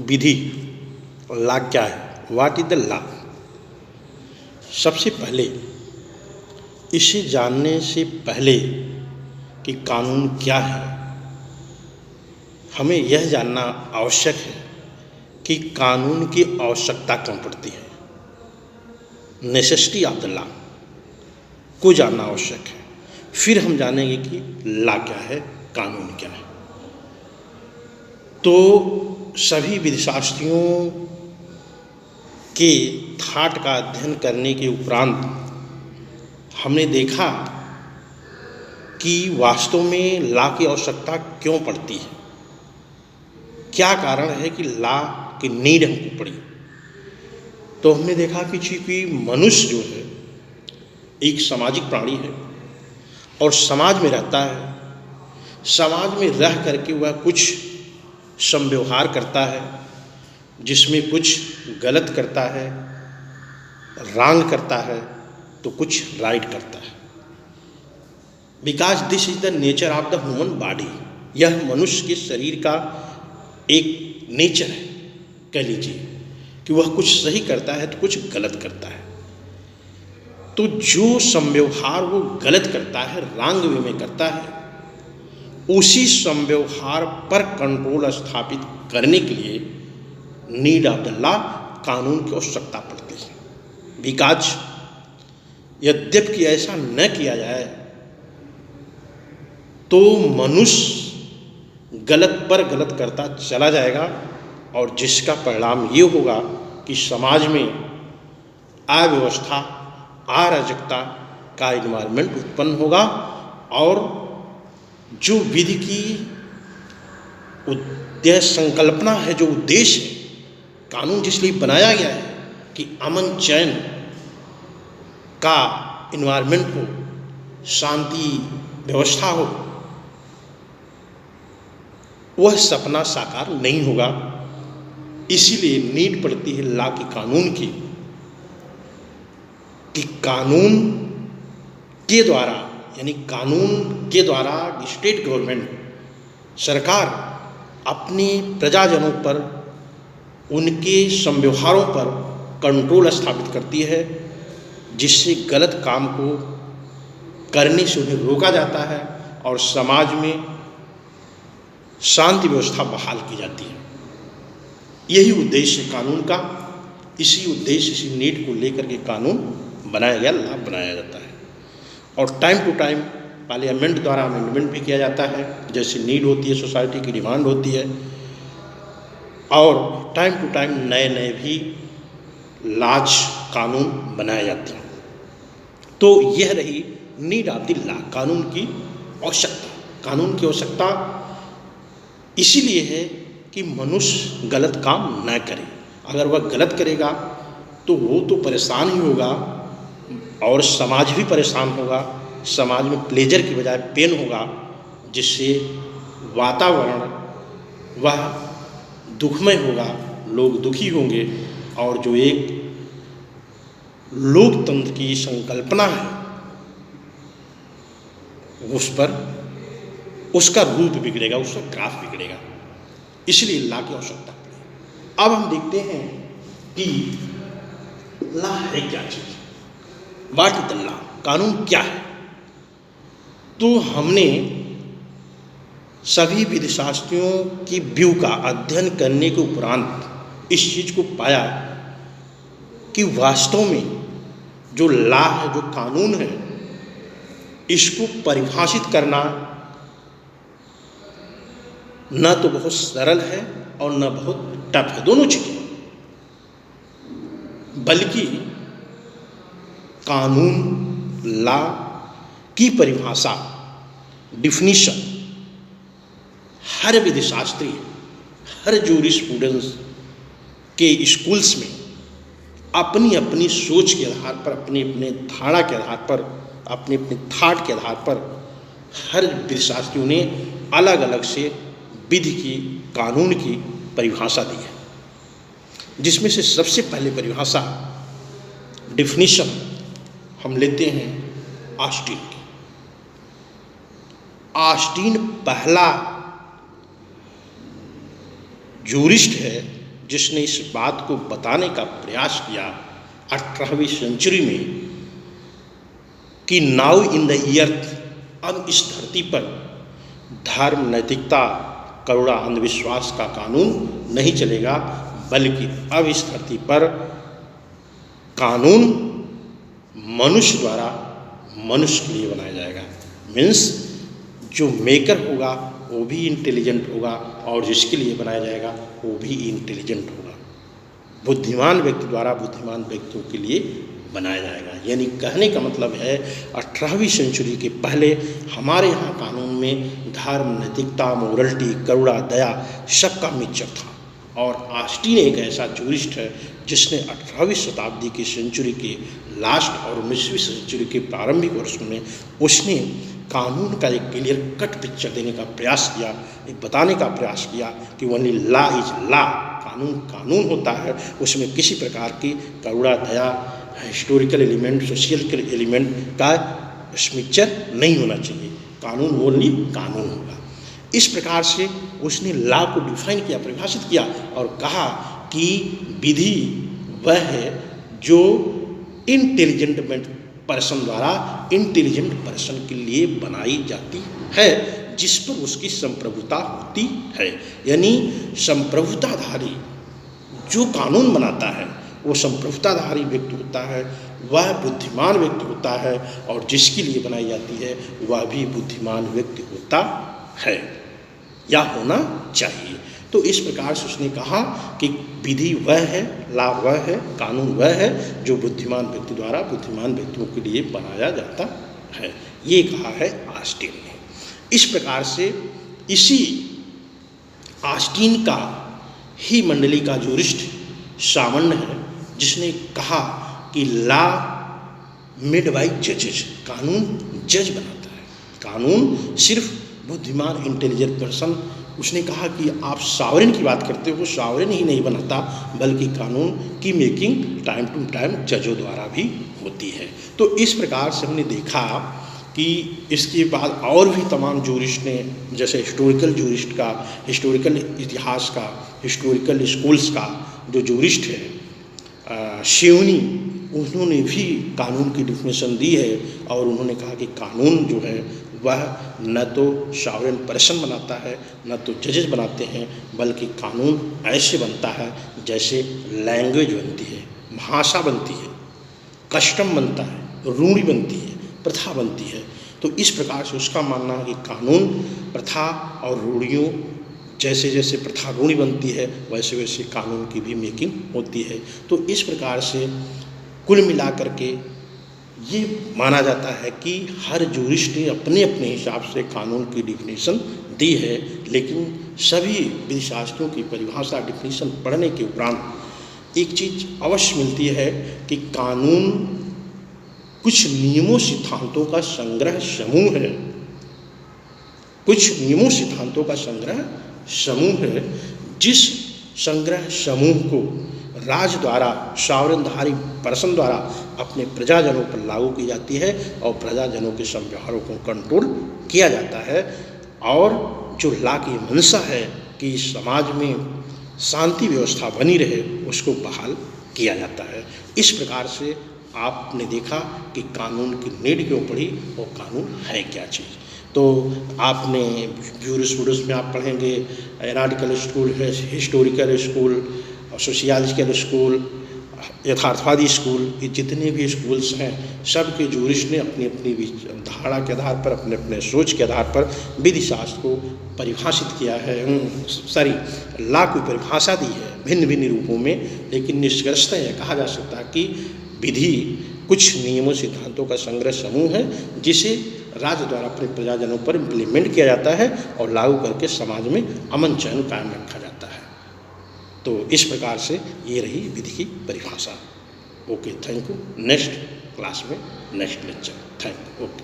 विधि और लॉ क्या है, व्हाट इज द लॉ। सबसे पहले इसे जानने से पहले कि कानून क्या है, हमें यह जानना आवश्यक है कि कानून की आवश्यकता क्यों पड़ती है। नेसेसिटी ऑफ द लॉ को जानना आवश्यक है, फिर हम जानेंगे कि लॉ क्या है, कानून क्या है। तो सभी विधिशास्त्रियों के थाट का अध्ययन करने के उपरांत हमने देखा कि वास्तव में लॉ की आवश्यकता क्यों पड़ती है, क्या कारण है कि लॉ की नीड हमको पड़ी। तो हमने देखा कि चूंकि मनुष्य जो है एक सामाजिक प्राणी है और समाज में रहता है, समाज में रह करके वह कुछ समव्यवहार करता है जिसमें कुछ गलत करता है, रॉन्ग करता है, तो कुछ राइट करता है। Because this is the nature of the human body, यह मनुष्य के शरीर का एक नेचर है, कह लीजिए कि वह कुछ सही करता है तो कुछ गलत करता है। तो जो समव्यवहार वो गलत करता है, रॉन्ग वे में करता है, उसी समव्यवहार पर कंट्रोल स्थापित करने के लिए नीड ऑफ द लॉ, कानून की आवश्यकता पड़ती है। बिकॉज यद्यपि ऐसा न किया जाए तो मनुष्य गलत पर गलत करता चला जाएगा और जिसका परिणाम ये होगा कि समाज में अव्यवस्था, अराजकता का एनवायरनमेंट उत्पन्न होगा और जो विधि की उद्देश्य संकल्पना है, जो उद्देश्य है, कानून जिस लिए बनाया गया है कि अमन चैन का एनवायरनमेंट हो, शांति व्यवस्था हो, वह सपना साकार नहीं होगा। इसीलिए नीड पड़ती है लॉ की, कानून की, कि कानून के द्वारा, यानी कानून के द्वारा स्टेट गवर्नमेंट, सरकार अपने प्रजाजनों पर उनके समव्यवहारों पर कंट्रोल स्थापित करती है, जिससे गलत काम को करने से उन्हें रोका जाता है और समाज में शांति व्यवस्था बहाल की जाती है। यही उद्देश्य है कानून का। इसी उद्देश्य, इसी नीड को लेकर के कानून बनाया गया, लॉ बनाया जाता है। और टाइम टू टाइम पार्लियामेंट द्वारा अमेंडमेंट भी किया जाता है, जैसे नीड होती है, सोसाइटी की डिमांड होती है, और टाइम टू टाइम नए नए भी लॉज, कानून बनाए जाते हैं। तो यह रही नीड ऑफ द लॉ, कानून की आवश्यकता। कानून की आवश्यकता इसीलिए है कि मनुष्य गलत काम न करे। अगर वह गलत करेगा तो वो तो परेशान ही होगा और समाज भी परेशान होगा। समाज में प्लेजर की बजाय पेन होगा, जिससे वातावरण वह दुखमय होगा, लोग दुखी होंगे और जो एक लोकतंत्र की संकल्पना है उस पर उसका रूप बिगड़ेगा, उसका ग्राफ बिगड़ेगा। इसलिए लॉ की आवश्यकता पड़ी। अब हम देखते हैं कि लॉ है क्या चीज, व्हाट इज द लॉ, कानून क्या है। तो हमने सभी विधिशास्त्रियों की व्यू का अध्ययन करने के उपरांत इस चीज को पाया कि वास्तव में जो लॉ है, जो कानून है, इसको परिभाषित करना न तो बहुत सरल है और न बहुत टफ है, दोनों चीजें। बल्कि कानून, लॉ की परिभाषा, डिफिनीशन हर विधिशास्त्री, हर जूरिस्प्रूडेंस के स्कूल्स में अपनी अपनी सोच के आधार पर, अपने अपने धारणा के आधार पर, अपने अपने थाट के आधार पर हर विधिशास्त्रियों ने अलग अलग से विधि की, कानून की परिभाषा दी है। जिसमें से सबसे पहले परिभाषा, डिफिनीशन हम लेते हैं ऑस्टिन की। ऑस्टिन पहला जूरिस्ट है जिसने इस बात को बताने का प्रयास किया 18वीं सेंचुरी में कि नाउ इन द अर्थ, अब इस धरती पर धर्म, नैतिकता, करुणा, अंधविश्वास का कानून नहीं चलेगा, बल्कि अब इस धरती पर कानून मनुष्य द्वारा मनुष्य के लिए बनाया जाएगा। मीन्स जो मेकर होगा वो भी इंटेलिजेंट होगा और जिसके लिए बनाया जाएगा वो भी इंटेलिजेंट होगा। बुद्धिमान व्यक्ति द्वारा बुद्धिमान व्यक्तियों के लिए बनाया जाएगा। यानी कहने का मतलब है 18वीं सेंचुरी के पहले हमारे यहाँ कानून में धर्म, नैतिकता, मोरलिटी, करुणा, दया सबका मिक्सचर था। और ऑस्टिन एक ऐसा जूरिस्ट है जिसने 18वीं शताब्दी की सेंचुरी के लास्ट और 19वीं सेंचुरी के प्रारंभिक वर्षों में उसने कानून का एक क्लियर कट पिक्चर देने का प्रयास किया, एक बताने का प्रयास किया कि ओनली लॉ इज लॉ, कानून कानून होता है, उसमें किसी प्रकार की करुणा, दया, हिस्टोरिकल एलिमेंट, सोशियल एलिमेंट का मिक्सचर नहीं होना चाहिए, कानून ओनली कानून होगा। इस प्रकार से उसने लॉ को डिफाइन किया, परिभाषित किया और कहा कि विधि वह है जो इंटेलिजेंट पर्सन द्वारा इंटेलिजेंट पर्सन के लिए बनाई जाती है, जिस पर उसकी संप्रभुता होती है। यानी संप्रभुताधारी जो कानून बनाता है वो संप्रभुताधारी व्यक्ति होता है, वह बुद्धिमान व्यक्ति होता है और जिसके लिए बनाई जाती है वह भी बुद्धिमान व्यक्ति होता है या होना चाहिए। तो इस प्रकार से उसने कहा कि विधि वह है, लॉ वह है, कानून वह है जो बुद्धिमान व्यक्ति द्वारा बुद्धिमान व्यक्तियों के लिए बनाया जाता है। ये कहा है ऑस्टिन ने। इस प्रकार से इसी ऑस्टिन का ही मंडली का जूरिस्ट सामान्य है जिसने कहा कि लॉ मेड बाय जजेस, कानून जज बनाता है, कानून सिर्फ बुद्धिमान इंटेलिजेंट पर्सन। उसने कहा कि आप सॉवरेन की बात करते हो, सॉवरेन ही नहीं बनाता बल्कि कानून की मेकिंग टाइम टू टाइम जजों द्वारा भी होती है। तो इस प्रकार से हमने देखा कि इसके बाद और भी तमाम जूरिस्ट ने, जैसे हिस्टोरिकल जूरिस्ट का, हिस्टोरिकल इतिहास का, हिस्टोरिकल स्कूल्स का जो जूरिस्ट है शेवनी, उन्होंने भी कानून की डिफिनेशन दी है और उन्होंने कहा कि कानून जो है वह न तो सॉवरेन पर्सन बनाता है न तो जजेस बनाते हैं, बल्कि कानून ऐसे बनता है जैसे लैंग्वेज बनती है, भाषा बनती है, कस्टम बनता है, रूढ़ी बनती है, प्रथा बनती है। तो इस प्रकार से उसका मानना है कि कानून, प्रथा और रूढ़ियों, जैसे जैसे प्रथा रूढ़ी बनती है वैसे वैसे कानून की भी मेकिंग होती है। तो इस प्रकार से कुल मिलाकर के ये माना जाता है कि हर जूरिस्ट ने अपने अपने हिसाब से कानून की डिफिनीशन दी है, लेकिन सभी विधिशास्त्रों की परिभाषा डिफिनीशन पढ़ने के उपरांत एक चीज़ अवश्य मिलती है कि कानून कुछ नियमों सिद्धांतों का संग्रह समूह है, कुछ नियमों सिद्धांतों का संग्रह समूह है, जिस संग्रह समूह को राज द्वारा, सॉवरेनधारी पर्सन द्वारा अपने प्रजाजनों पर लागू की जाती है और प्रजाजनों के संव्यवहारों को कंट्रोल किया जाता है। और जो लॉ की मंशा है कि समाज में शांति व्यवस्था बनी रहे, उसको बहाल किया जाता है। इस प्रकार से आपने देखा कि कानून की नीड क्यों पड़ी और कानून है क्या चीज़। तो आपने जूरिस्प्रूडेंस में आप पढ़ेंगे एनालिटिकल स्कूल है, हिस्टोरिकल स्कूल, सोशियोलॉजिकल स्कूल, यथार्थवादी स्कूल, ये जितने भी स्कूल्स हैं सब के जूरिस्ट ने अपनी अपनी धारणा के आधार पर, अपने अपने सोच के आधार पर विधिशास्त्र को परिभाषित किया है, लॉ को परिभाषा दी है भिन्न भिन्न रूपों में। लेकिन निष्कर्षतः यह कहा जा सकता है कि विधि कुछ नियमों सिद्धांतों का संग्रह समूह है जिसे राज्य द्वारा अपने प्रजाजनों पर इम्प्लीमेंट किया जाता है और लागू करके समाज में अमन चैन कायम रखा जाता है। तो इस प्रकार से ये रही विधि की परिभाषा। Okay, thank you. Next class में next lecture. Thank you. Okay.